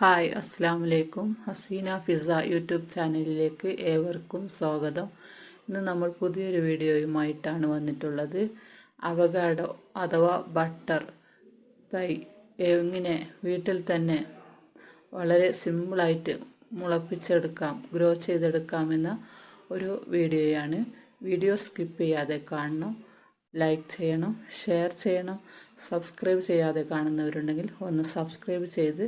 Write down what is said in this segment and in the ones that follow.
Hi, അസ്സാം വലൈക്കും. Hasina pizza YouTube ചാനലിലേക്ക് ഏവർക്കും സ്വാഗതം. ഇന്ന് നമ്മൾ പുതിയൊരു വീഡിയോയുമായിട്ടാണ് വന്നിട്ടുള്ളത്. അവകാഡോ അഥവാ ബട്ടർ തൈ എങ്ങനെ വീട്ടിൽ തന്നെ വളരെ സിമ്പിളായിട്ട് മുളപ്പിച്ചെടുക്കാം, ഗ്രോ ചെയ്തെടുക്കാമെന്ന ഒരു വീഡിയോയാണ്. വീഡിയോ സ്കിപ്പ് ചെയ്യാതെ കാണണം, ലൈക്ക് ചെയ്യണം, ഷെയർ ചെയ്യണം. സബ്സ്ക്രൈബ് ചെയ്യാതെ കാണുന്നവരുണ്ടെങ്കിൽ ഒന്ന് സബ്സ്ക്രൈബ് ചെയ്ത്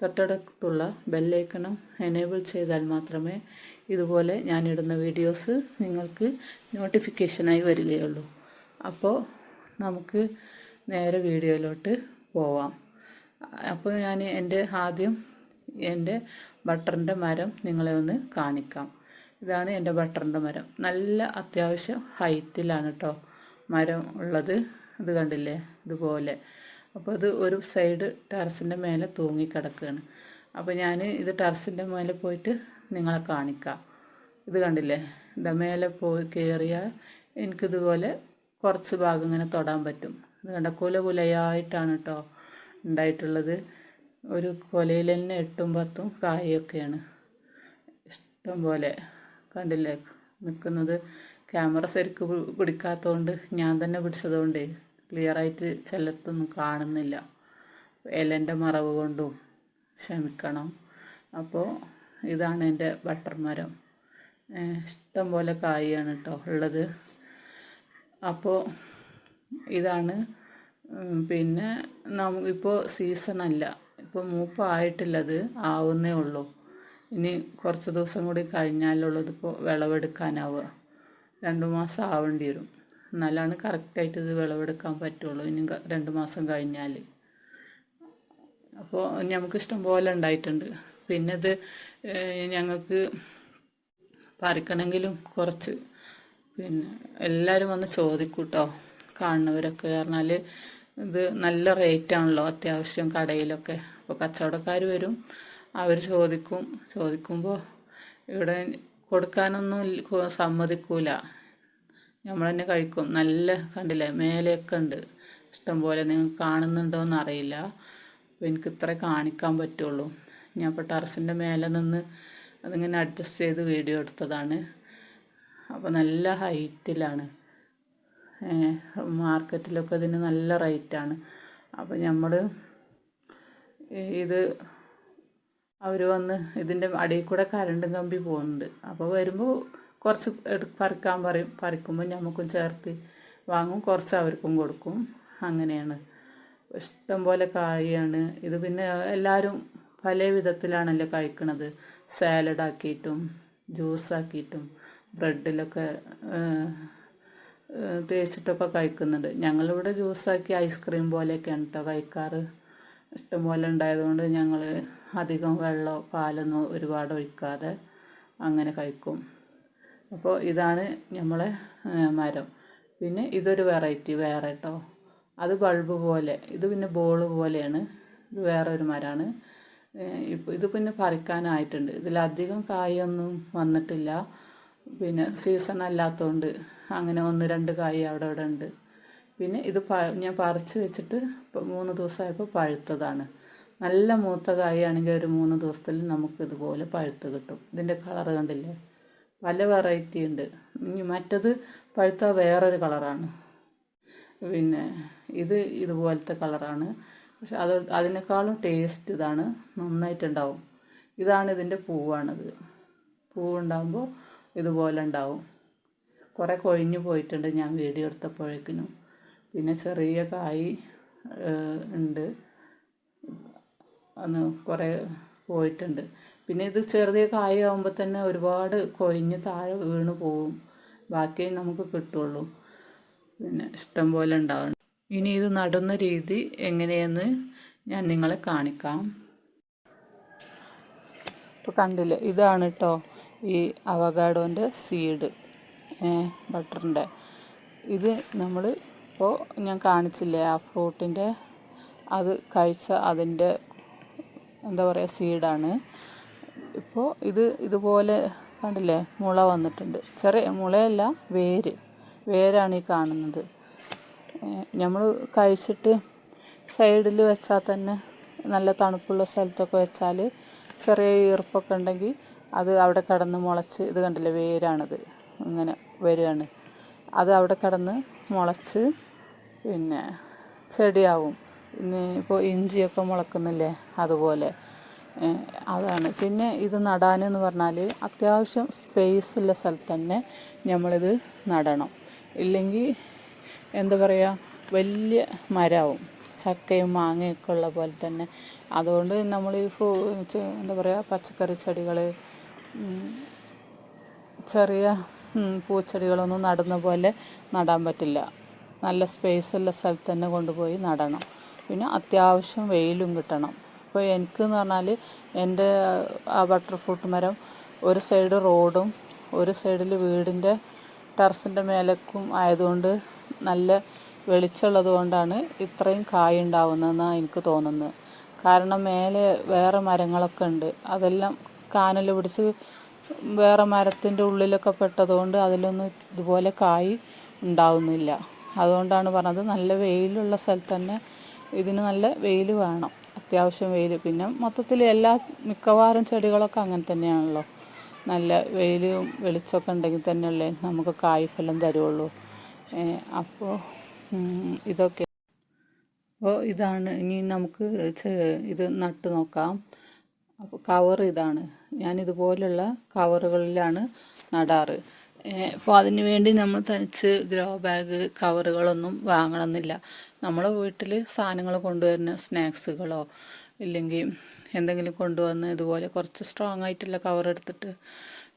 തൊട്ടടുത്തുള്ള ബെല്ലൈക്കണും എനേബിൾ ചെയ്താൽ മാത്രമേ ഇതുപോലെ ഞാനിടുന്ന വീഡിയോസ് നിങ്ങൾക്ക് നോട്ടിഫിക്കേഷനായി വരികയുള്ളൂ. അപ്പോൾ നമുക്ക് നേരെ വീഡിയോയിലോട്ട് പോവാം. അപ്പോൾ ഞാൻ ആദ്യം എൻ്റെ ബട്ടറിൻ്റെ മരം നിങ്ങളെ ഒന്ന് കാണിക്കാം. ഇതാണ് എൻ്റെ ബട്ടറിൻ്റെ മരം. നല്ല അത്യാവശ്യം ഹൈറ്റിലാണ് കേട്ടോ മരം ഉള്ളത്. ഇത് കണ്ടില്ലേ, ഇതുപോലെ. അപ്പോൾ ഇത് ഒരു സൈഡ് ടെറസിൻ്റെ മേലെ തൂങ്ങിക്കിടക്കുകയാണ്. അപ്പോൾ ഞാൻ ഇത് ടെറസിൻ്റെ മേലെ പോയിട്ട് നിങ്ങളെ കാണിക്കാം. ഇത് കണ്ടില്ലേ, ഇതാ മേലെ പോയി കയറിയാൽ എനിക്കിതുപോലെ കുറച്ച് ഭാഗം ഇങ്ങനെ തൊടാൻ പറ്റും. ഇത് കണ്ട കുലയായിട്ടാണ് കേട്ടോ ഉണ്ടായിട്ടുള്ളത്. ഒരു കൊലയിൽ തന്നെ 8ഉം 10ഉം കായൊക്കെയാണ് ഇഷ്ടം പോലെ. കണ്ടില്ലേ നിൽക്കുന്നത്. ക്യാമറ ശരിക്ക് പിടിക്കാത്തതുകൊണ്ട് ഞാൻ തന്നെ പിടിച്ചതുകൊണ്ടേ ക്ലിയറായിട്ട് ചിലത്തൊന്നും കാണുന്നില്ല. ഇലൻ്റെ മറവ് കൊണ്ടും ക്ഷമിക്കണം. അപ്പോൾ ഇതാണ് എൻ്റെ ബട്ടർ മരം. ഇഷ്ടം പോലെ കായാണ് കേട്ടോ ഉള്ളത്. അപ്പോൾ ഇതാണ്. പിന്നെ ഇപ്പോൾ സീസണല്ല, ഇപ്പോൾ മൂപ്പായിട്ടില്ലത്, ആവുന്നേ ഉള്ളൂ. ഇനി കുറച്ച് ദിവസം കൂടി കഴിഞ്ഞാലുള്ളത് ഇപ്പോൾ വിളവെടുക്കാനാവുക. 2 മാസം ആവേണ്ടി വരും, എന്നാലാണ് കറക്റ്റായിട്ട് ഇത് വിളവെടുക്കാൻ പറ്റുള്ളൂ. ഇനി 2 മാസം കഴിഞ്ഞാൽ. അപ്പോൾ നമുക്ക് ഇഷ്ടം പോലെ ഉണ്ടായിട്ടുണ്ട്. പിന്നെ ഇത് ഞങ്ങൾക്ക് പറിക്കണമെങ്കിലും കുറച്ച് പിന്നെ എല്ലാവരും വന്ന് ചോദിക്കും കേട്ടോ, കാണുന്നവരൊക്കെ. പറഞ്ഞാൽ ഇത് നല്ല റേറ്റാണല്ലോ അത്യാവശ്യം കടയിലൊക്കെ. അപ്പോൾ കച്ചവടക്കാർ വരും, അവർ ചോദിക്കുമ്പോൾ ഇവിടെ കൊടുക്കാനൊന്നും സമ്മതിക്കൂല. നമ്മൾ തന്നെ കഴിക്കും. നല്ല കണ്ടില്ലേ, മേലെയൊക്കെ ഉണ്ട് ഇഷ്ടം പോലെ. നിങ്ങൾക്ക് കാണുന്നുണ്ടോയെന്ന് അറിയില്ല. അപ്പോൾ എനിക്ക് ഇത്രേ കാണിക്കാൻ പറ്റുള്ളൂ. ഞാൻ ഇപ്പോൾ ടെറസിൻ്റെ മേലെ നിന്ന് അതിങ്ങനെ അഡ്ജസ്റ്റ് ചെയ്ത് വീഡിയോ എടുത്തതാണ്. അപ്പോൾ നല്ല ഹൈറ്റിലാണ്. മാർക്കറ്റിലൊക്കെ ഇതിന് നല്ല റേറ്റാണ്. അപ്പോൾ നമ്മൾ ഇത് അവർ വന്ന് ഇതിൻ്റെ അടിയിൽ കൂടെ കറണ്ട് കമ്പി പോകുന്നുണ്ട്. അപ്പോൾ വരുമ്പോൾ കുറച്ച് പറിക്കാൻ പറയും. പറിക്കുമ്പോൾ നമുക്കും ചേർത്ത് വാങ്ങും, കുറച്ച് അവർക്കും കൊടുക്കും. അങ്ങനെയാണ്. ഇഷ്ടം പോലെ കായാണ് ഇത്. പിന്നെ എല്ലാവരും പല വിധത്തിലാണല്ലോ കഴിക്കണത്. സാലഡാക്കിയിട്ടും ജ്യൂസാക്കിയിട്ടും ബ്രെഡിലൊക്കെ തേച്ചിട്ടൊക്കെ കഴിക്കുന്നുണ്ട്. ഞങ്ങളിവിടെ ജ്യൂസാക്കി ഐസ്ക്രീം പോലെയൊക്കെയാണ് കേട്ടോ കഴിക്കാറ്. ഇഷ്ടം പോലെ ഉണ്ടായതുകൊണ്ട് ഞങ്ങൾ അധികം വെള്ളമോ പാലൊന്നും ഒരുപാട് ഒഴിക്കാതെ അങ്ങനെ കഴിക്കും. അപ്പോൾ ഇതാണ് നമ്മളെ മരം. പിന്നെ ഇതൊരു വെറൈറ്റി വേറെ കേട്ടോ. അത് ബൾബ് പോലെ, ഇത് പിന്നെ ബോള് പോലെയാണ്. ഇത് വേറെ ഒരു മരമാണ്. ഇത് പിന്നെ പറിക്കാനായിട്ടുണ്ട്. ഇതിലധികം കായൊന്നും വന്നിട്ടില്ല. പിന്നെ സീസൺ അല്ലാത്തതുകൊണ്ട് അങ്ങനെ 1-2 കായ് അവിടെ ഉണ്ട്. പിന്നെ ഇത് ഞാൻ പറിച്ച് വെച്ചിട്ട് 3 ദിവസമായപ്പോൾ പഴുത്തതാണ്. നല്ല മൂത്ത കായാണെങ്കിൽ ഒരു 3 ദിവസത്തിൽ നമുക്കിതുപോലെ പഴുത്ത് കിട്ടും. ഇതിൻ്റെ കളറ് കണ്ടില്ലേ, പല വെറൈറ്റി ഉണ്ട്. മറ്റത് പഴുത്ത വേറൊരു കളറാണ്. പിന്നെ ഇതുപോലത്തെ കളറാണ്. പക്ഷെ അതിനേക്കാളും ടേസ്റ്റ് ഇതാണ്, നന്നായിട്ടുണ്ടാവും. ഇതാണ് ഇതിൻ്റെ പൂവാണിത്. പൂവുണ്ടാകുമ്പോൾ ഇതുപോലെ ഉണ്ടാവും. കുറേ കൊഴിഞ്ഞു പോയിട്ടുണ്ട് ഞാൻ വീഡിയോ എടുത്തപ്പോഴേക്കിനും. പിന്നെ ചെറിയ കായ് ഉണ്ട്, അന്ന് കുറേ പോയിട്ടുണ്ട്. പിന്നെ ഇത് ചെറിയ കായാകുമ്പോൾ തന്നെ ഒരുപാട് കൊഴിഞ്ഞ് താഴെ വീണ് പോവും. ബാക്കി നമുക്ക് കിട്ടുള്ളൂ. പിന്നെ ഇഷ്ടം പോലെ ഉണ്ടാവും. ഇനി ഇത് നടുന്ന രീതി എങ്ങനെയെന്ന് ഞാൻ നിങ്ങളെ കാണിക്കാം. ഇപ്പോൾ കണ്ടില്ലേ, ഇതാണ് കേട്ടോ ഈ അവകാഡോൻ്റെ സീഡ്, ബട്ടറിൻ്റെ. ഇത് നമ്മൾ ഇപ്പോൾ ഞാൻ കാണിച്ചില്ലേ ആ ഫ്രൂട്ടിൻ്റെ അത് കഴിച്ച അതിൻ്റെ എന്താ പറയുക സീഡാണ്. ഇപ്പോൾ ഇതുപോലെ കണ്ടില്ലേ മുള വന്നിട്ടുണ്ട്. ചെറിയ മുളയല്ല, വേരാണ് ഈ കാണുന്നത്. നമ്മൾ കഴിച്ചിട്ട് സൈഡിൽ വെച്ചാൽ തന്നെ നല്ല തണുപ്പുള്ള സ്ഥലത്തൊക്കെ വെച്ചാൽ ചെറിയ ഈർപ്പൊക്കെ ഉണ്ടെങ്കിൽ അത് അവിടെ കിടന്ന് മുളച്ച്, ഇത് കണ്ടില്ലേ വേരാണത് ഇങ്ങനെ വരികയാണ്. അത് അവിടെ കിടന്ന് മുളച്ച് പിന്നെ ചെടിയാവും. പിന്നെ ഇപ്പോൾ ഇഞ്ചിയൊക്കെ മുളക്കുന്നില്ലേ അതുപോലെ അതാണ്. പിന്നെ ഇത് നടാനെന്ന് പറഞ്ഞാൽ അത്യാവശ്യം സ്പേസ് ഉള്ള സ്ഥലത്ത് തന്നെ നമ്മളിത് നടണം. ഇല്ലെങ്കിൽ എന്താ പറയുക, വലിയ മരമാവും, ചക്കയും മാങ്ങയൊക്കെ ഉള്ള പോലെ തന്നെ. അതുകൊണ്ട് നമ്മൾ ഈ എന്താ പറയുക പച്ചക്കറി ചെടികൾ, ചെറിയ പൂച്ചെടികളൊന്നും നടുന്ന പോലെ നടാൻ പറ്റില്ല. നല്ല സ്പേസുള്ള സ്ഥലത്ത് തന്നെ കൊണ്ടുപോയി നടണം. പിന്നെ അത്യാവശ്യം വെയിലും കിട്ടണം. ഇപ്പോൾ എനിക്കെന്ന് പറഞ്ഞാൽ എൻ്റെ ആ ബട്ടർ ഫ്രൂട്ട് മരം ഒരു സൈഡ് റോഡും ഒരു സൈഡിൽ വീടിൻ്റെ ടെറസിൻ്റെ മേലേക്കും ആയതുകൊണ്ട് നല്ല വെളിച്ചമുള്ളത് കൊണ്ടാണ് ഇത്രയും കായ ഉണ്ടാവുന്നതെന്നാണ് എനിക്ക് തോന്നുന്നത്. കാരണം മേലെ വേറെ മരങ്ങളൊക്കെ ഉണ്ട്, അതെല്ലാം കാനൽ പിടിച്ച് വേറെ മരത്തിൻ്റെ ഉള്ളിലൊക്കെ പെട്ടതുകൊണ്ട് അതിലൊന്നും ഇതുപോലെ കായ് ഉണ്ടാവുന്നില്ല. അതുകൊണ്ടാണ് പറഞ്ഞത് നല്ല വെയിലുള്ള സ്ഥലത്ത് തന്നെ ഇതിന് നല്ല വെയിൽ വേണം, അത്യാവശ്യം വെയിൽ. പിന്നെ മൊത്തത്തിൽ മിക്കവാറും ചെടികളൊക്കെ അങ്ങനെ തന്നെയാണല്ലോ. നല്ല വെയിലും വെളിച്ചമൊക്കെ ഉണ്ടെങ്കിൽ തന്നെയല്ലേ നമുക്ക് കായ്ഫലം തരുള്ളൂ. അപ്പോൾ ഇതൊക്കെ. അപ്പോൾ ഇതാണ്. ഇനി നമുക്ക് ഇത് നട്ട് നോക്കാം. അപ്പോൾ കവർ ഇതാണ്. ഞാനിതുപോലുള്ള കവറുകളിലാണ് നടാറ്. അപ്പോൾ അതിന് വേണ്ടി നമ്മൾ തനിച്ച് ഗ്രോ ബാഗ് കവറുകളൊന്നും വാങ്ങണമെന്നില്ല. നമ്മളെ വീട്ടിൽ സാധനങ്ങൾ കൊണ്ടുവരുന്ന സ്നാക്സുകളോ ഇല്ലെങ്കിൽ എന്തെങ്കിലും കൊണ്ടുവന്ന് ഇതുപോലെ കുറച്ച് സ്ട്രോങ് ആയിട്ടുള്ള കവർ എടുത്തിട്ട്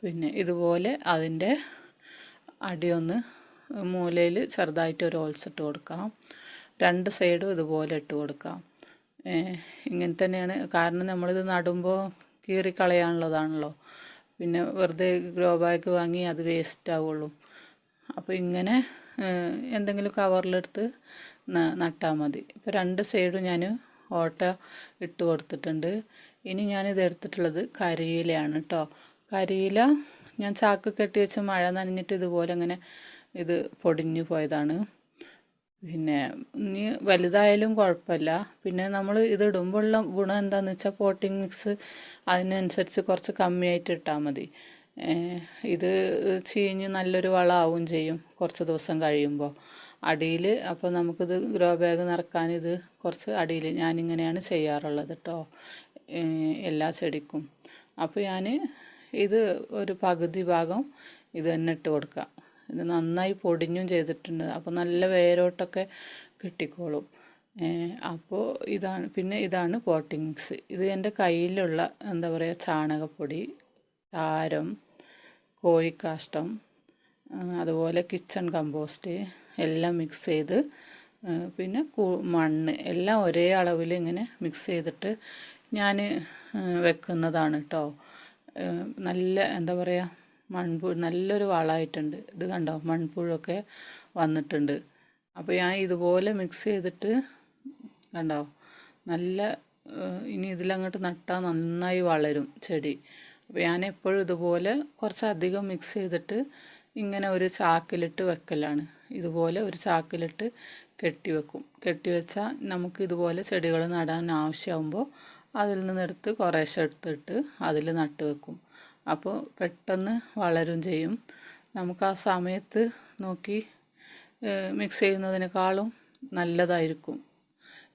പിന്നെ ഇതുപോലെ അതിൻ്റെ അടിയൊന്ന് മൂലയിൽ ചെറുതായിട്ട് ഒരു ഹോൾസ് ഇട്ട് കൊടുക്കാം. രണ്ട് സൈഡും ഇതുപോലെ ഇട്ട് കൊടുക്കാം. ഇങ്ങനെ തന്നെയാണ്. കാരണം നമ്മളിത് നടുമ്പോൾ കീറിക്കളയാനുള്ളതാണല്ലോ. പിന്നെ വെറുതെ ഗ്രോ ബാഗ് വാങ്ങി അത് വേസ്റ്റ് ആവുള്ളൂ. അപ്പോൾ ഇങ്ങനെ എന്തെങ്കിലും കവറിലെടുത്ത് നട്ടാൽ മതി. ഇപ്പോൾ രണ്ട് സൈഡും ഞാൻ ഓട്ട ഇട്ട് കൊടുത്തിട്ടുണ്ട്. ഇനി ഞാനിത് എടുത്തിട്ടുള്ളത് കരിയിലയാണ് കേട്ടോ. കരിയില ഞാൻ ചാക്ക് കെട്ടി വെച്ച് മഴ നനഞ്ഞിട്ട് ഇതുപോലെ അങ്ങനെ ഇത് പൊടിഞ്ഞു പോയതാണ്. പിന്നെ ഇനി വലുതായാലും കുഴപ്പമില്ല. പിന്നെ നമ്മൾ ഇതിടുമ്പോഴുള്ള ഗുണം എന്താണെന്ന് വെച്ചാൽ പോട്ടിംഗ് മിക്സ് അതിനനുസരിച്ച് കുറച്ച് കമ്മിയായിട്ട് ഇട്ടാൽ മതി. ഇത് ചീഞ്ഞ് നല്ലൊരു വളമാവും ചെയ്യും കുറച്ച് ദിവസം കഴിയുമ്പോൾ അടിയിൽ. അപ്പോൾ നമുക്കിത് ഗ്രോ ബാഗ് നിറക്കാൻ ഇത് കുറച്ച് അടിയിൽ ഞാനിങ്ങനെയാണ് ചെയ്യാറുള്ളത് കേട്ടോ എല്ലാ ചെടിക്കും. അപ്പോൾ ഞാൻ ഇത് ഒരു പകുതി ഭാഗം ഇത് തന്നെ ഇട്ട് കൊടുക്കാം. ഇത് നന്നായി പൊടിഞ്ഞും ചെയ്തിട്ടുണ്ട്. അപ്പോൾ നല്ല വേരോട്ടൊക്കെ കിട്ടിക്കോളും. അപ്പോൾ ഇതാണ്. പിന്നെ ഇതാണ് പോട്ടിംഗ് മിക്സ്. ഇത് എൻ്റെ കയ്യിലുള്ള എന്താ പറയുക ചാണകപ്പൊടി, ചാരം, കോഴിക്കാഷ്ടം, അതുപോലെ കിച്ചൺ കമ്പോസ്റ്റ് എല്ലാം മിക്സ് ചെയ്ത് പിന്നെ മണ്ണ് എല്ലാം ഒരേ അളവിൽ ഇങ്ങനെ മിക്സ് ചെയ്തിട്ട് ഞാൻ വെക്കുന്നതാണ് കേട്ടോ. നല്ല എന്താ പറയുക മൺപുഴു നല്ലൊരു വളമായിട്ടുണ്ട്. ഇത് കണ്ടോ മൺപുഴൊക്കെ വന്നിട്ടുണ്ട്. അപ്പോൾ ഞാൻ ഇതുപോലെ മിക്സ് ചെയ്തിട്ട് കണ്ടോ നല്ല ഇനി ഇതിലങ്ങോട്ട് നട്ടാൽ നന്നായി വളരും ചെടി. അപ്പോൾ ഞാൻ എപ്പോഴും ഇതുപോലെ കുറച്ചധികം മിക്സ് ചെയ്തിട്ട് ഇങ്ങനെ ഒരു ചാക്കിലിട്ട് വെക്കലാണ്. ഇതുപോലെ ഒരു ചാക്കിലിട്ട് കെട്ടിവെച്ചാൽ നമുക്ക് ഇതുപോലെ ചെടികൾ നടാൻ ആവശ്യമാകുമ്പോൾ അതിൽ നിന്നെടുത്ത് കുറേശ്ശെ എടുത്തിട്ട് അതിൽ നട്ട് വെക്കും. അപ്പോൾ പെട്ടെന്ന് വളരും ചെയ്യും. നമുക്ക് ആ സമയത്ത് നോക്കി മിക്സ് ചെയ്യുന്നതിനേക്കാളും നല്ലതായിരിക്കും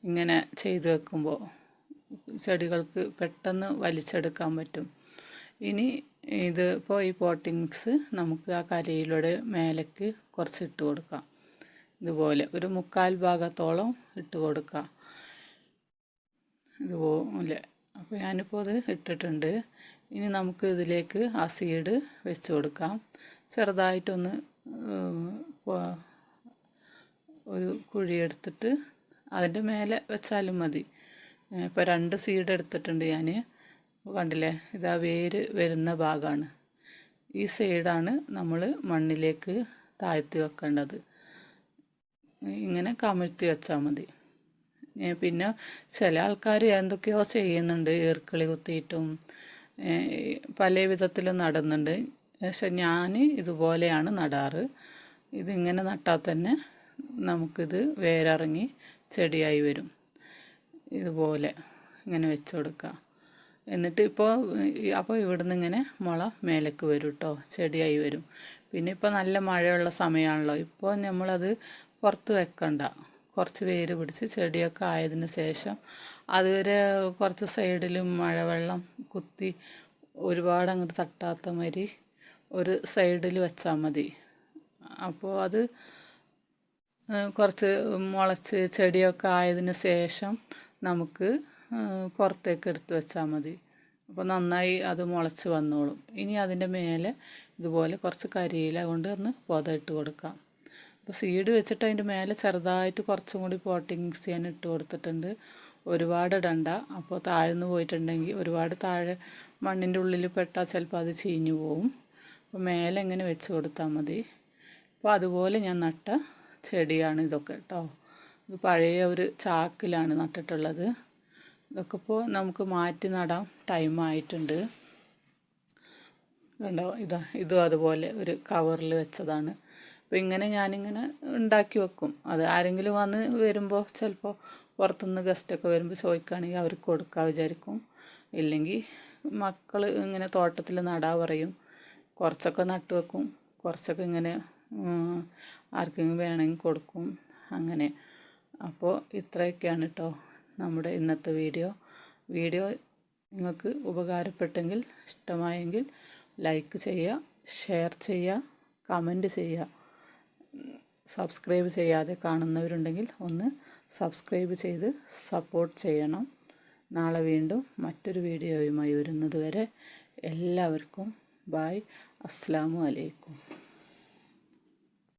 ഇങ്ങനെ ചെയ്ത് വെക്കുമ്പോൾ. ചെടികൾക്ക് പെട്ടെന്ന് വലിച്ചെടുക്കാൻ പറ്റും. ഇനി ഇപ്പോൾ ഈ പോട്ടിംഗ് മിക്സ് നമുക്ക് ആ കരിയിലൂടെ മേലേക്ക് കുറച്ച് ഇട്ട് കൊടുക്കാം. ഇതുപോലെ ഒരു 1/4 ഭാഗത്തോളം ഇട്ട് കൊടുക്കാം ഇതുപോലെ. അപ്പോൾ ഞാനിപ്പോൾ അത് ഇട്ടിട്ടുണ്ട്. ഇനി നമുക്ക് ഇതിലേക്ക് ആ സീഡ് വെച്ച് കൊടുക്കാം. ചെറുതായിട്ടൊന്ന് ഒരു കുഴിയെടുത്തിട്ട് അതിൻ്റെ മേലെ വെച്ചാലും മതി. ഇപ്പോൾ 2 സീഡ് എടുത്തിട്ടുണ്ട് ഞാൻ. കണ്ടില്ലേ, ഇതാ വേര് വരുന്ന ഭാഗമാണ്. ഈ സൈഡാണ് നമ്മൾ മണ്ണിലേക്ക് താഴ്ത്തി വെക്കേണ്ടത്. ഇങ്ങനെ കമിഴ്ത്തി വെച്ചാൽ മതി. പിന്നെ ചില ആൾക്കാർ എന്തൊക്കെയോ ചെയ്യുന്നുണ്ട്, ഈർക്കിളി കുത്തിയിട്ടും പല വിധത്തിലും നടുന്നുണ്ട്. പക്ഷെ ഞാൻ ഇതുപോലെയാണ് നടാറ്. ഇതിങ്ങനെ നട്ടാൽ തന്നെ നമുക്കിത് വേരിറങ്ങി ചെടിയായി വരും. ഇതുപോലെ ഇങ്ങനെ വെച്ച് കൊടുക്കുക. എന്നിട്ട് അപ്പോൾ ഇവിടുന്ന് ഇങ്ങനെ മുള മേലേക്ക് വരും കേട്ടോ, ചെടിയായി വരും. പിന്നെ ഇപ്പോൾ നല്ല മഴയുള്ള സമയമാണല്ലോ, ഇപ്പോൾ നമ്മളത് പുറത്ത് വെക്കണ്ട. കുറച്ച് വേര് പിടിച്ച് ചെടിയൊക്കെ ആയതിന് ശേഷം അതുവരെ കുറച്ച് സൈഡിലും മഴവെള്ളം കുത്തി ഒരുപാട് അങ്ങോട്ട് തട്ടാത്ത മാതിരി ഒരു സൈഡിൽ വെച്ചാൽ മതി. അപ്പോൾ അത് കുറച്ച് മുളച്ച് ചെടിയൊക്കെ ആയതിന് ശേഷം നമുക്ക് പുറത്തേക്ക് എടുത്ത് വെച്ചാൽ മതി. അപ്പോൾ നന്നായി അത് മുളച്ച് വന്നോളും. ഇനി അതിൻ്റെ മേലെ ഇതുപോലെ കുറച്ച് കരിയില കൊണ്ട് ഒന്ന് പൊതയിട്ട് കൊടുക്കാം. അപ്പോൾ സീഡ് വെച്ചിട്ട് അതിൻ്റെ മേലെ ചെറുതായിട്ട് കുറച്ചും കൂടി പോട്ടിംഗ് മിക്സ് ചെയ്യാൻ ഇട്ട് കൊടുത്തിട്ടുണ്ട്. ഒരുപാട് ഇടണ്ട, അപ്പോൾ താഴ്ന്നു പോയിട്ടുണ്ടെങ്കിൽ ഒരുപാട് താഴെ മണ്ണിൻ്റെ ഉള്ളിൽ പെട്ടാൽ ചിലപ്പോൾ അത് ചീഞ്ഞു പോവും. അപ്പോൾ മേലെ ഇങ്ങനെ വെച്ച് കൊടുത്താൽ മതി. അപ്പോൾ അതുപോലെ ഞാൻ നട്ട ചെടിയാണ് ഇതൊക്കെ കേട്ടോ. ഇത് പഴയ ഒരു ചാക്കിലാണ് നട്ടിട്ടുള്ളത്. ഇതൊക്കെ ഇപ്പോൾ നമുക്ക് മാറ്റി നടാൻ ടൈമായിട്ടുണ്ട്. കണ്ടോ, ഇതും അതുപോലെ ഒരു കവറിൽ വെച്ചതാണ്. അപ്പോൾ ഇങ്ങനെ ഞാനിങ്ങനെ ഉണ്ടാക്കി വെക്കും. അത് ആരെങ്കിലും വന്ന് വരുമ്പോൾ ചിലപ്പോൾ പുറത്തുനിന്ന് ഗസ്റ്റൊക്കെ വരുമ്പോൾ ചോദിക്കുകയാണെങ്കിൽ അവർക്ക് കൊടുക്കാൻ വിചാരിക്കും. ഇല്ലെങ്കിൽ മക്കൾ ഇങ്ങനെ തോട്ടത്തിൽ നടാൻ പറയും. കുറച്ചൊക്കെ നട്ട് വെക്കും, കുറച്ചൊക്കെ ഇങ്ങനെ ആർക്കെങ്കിലും വേണമെങ്കിൽ കൊടുക്കും, അങ്ങനെ. അപ്പോൾ ഇത്രയൊക്കെയാണ് കേട്ടോ നമ്മുടെ ഇന്നത്തെ വീഡിയോ. നിങ്ങൾക്ക് ഉപകാരപ്പെട്ടെങ്കിൽ, ഇഷ്ടമായെങ്കിൽ ലൈക്ക് ചെയ്യുക, ഷെയർ ചെയ്യുക, കമൻറ്റ് ചെയ്യുക. സബ്സ്ക്രൈബ് ചെയ്യാതെ കാണുന്നവരുണ്ടെങ്കിൽ ഒന്ന് സബ്സ്ക്രൈബ് ചെയ്ത് സപ്പോർട്ട് ചെയ്യണം. നാളെ വീണ്ടും മറ്റൊരു വീഡിയോയുമായി വരുന്നത് വരെ എല്ലാവർക്കും ബായ്. അസ്സലാമു അലൈക്കും.